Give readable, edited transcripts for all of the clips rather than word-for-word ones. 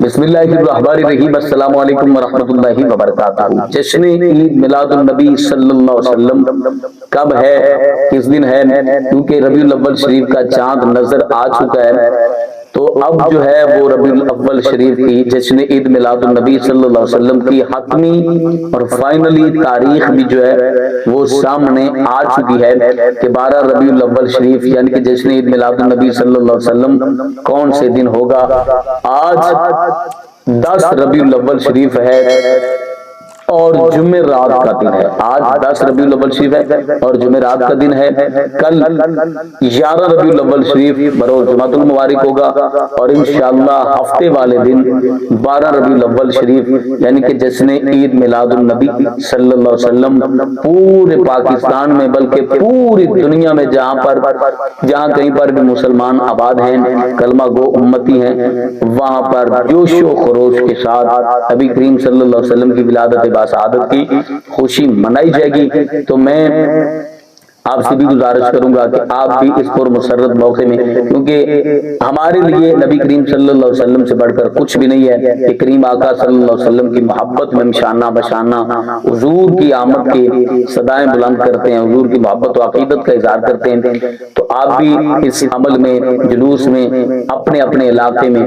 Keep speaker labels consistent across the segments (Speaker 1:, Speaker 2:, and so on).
Speaker 1: بسم اللہ الرحمن الرحیم، السلام علیکم ورحمۃ اللہ وبرکاتہ۔ جشن عید میلاد النبی صلی اللہ علیہ وسلم کب ہے، کس دن ہے؟ کیونکہ ربیع الاول شریف کا چاند نظر آ چکا ہے، تو اب جو ہے وہ ربیع الاول شریف کی جشن عید میلاد النبی صلی اللہ علیہ وسلم کی حتمی اور فائنلی تاریخ بھی جو ہے وہ سامنے آ چکی ہے کہ 12 ربیع الاول شریف یعنی کہ جشن عید میلاد النبی صلی اللہ علیہ وسلم کون سے دن ہوگا۔ آج 10 ربیع الاول شریف ہے اور جمعرات کا دن ہے۔ آج 10 ربیع الاول شریف ہے اور جمعرات کا دن ہے۔ کل 11 ربیع الاول شریف بروز جمعۃ المبارک ہوگا اور انشاءاللہ ہفتے والے دن 12 ربیع الاول شریف یعنی کہ جشن عید میلاد النبی صلی اللہ علیہ وسلم پورے پاکستان میں بلکہ پوری دنیا میں جہاں کہیں پر بھی مسلمان آباد ہیں، کلمہ گو امتی ہیں، وہاں پر جوش و خروش کے ساتھ نبی کریم صلی اللہ علیہ وسلم کی ولادت سعادت کی خوشی منائی جائے گی۔ تو میں آپ سے بھی گزارش کروں گا کہ آپ بھی اس پر مسرت موقع میں، کیونکہ ہمارے لیے نبی کریم صلی اللہ علیہ وسلم سے بڑھ کر کچھ بھی نہیں ہے کہ کریم آقا صلی اللہ علیہ وسلم کی محبت میں شانہ بشانہ حضور کی آمد کے صدائیں بلند کرتے ہیں، حضور کی محبت و عقیدت کا اظہار کرتے ہیں۔ تو آپ بھی اس عمل میں، جلوس میں اپنے اپنے علاقے میں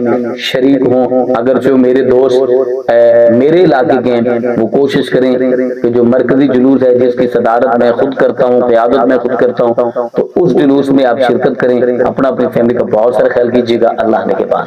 Speaker 1: شریک ہوں۔ اگر جو میرے دوست میرے علاقے کے ہیں وہ کوشش کریں کہ جو مرکزی جلوس ہے جس کی صدارت میں خود کرتا ہوں، قیادت میں خود کرتا ہوں، تو اس جلوس میں آپ شرکت کریں، اپنا اپنی فیملی کا بہت سارا خیال کیجیے گا۔ اللہ نے کے بعد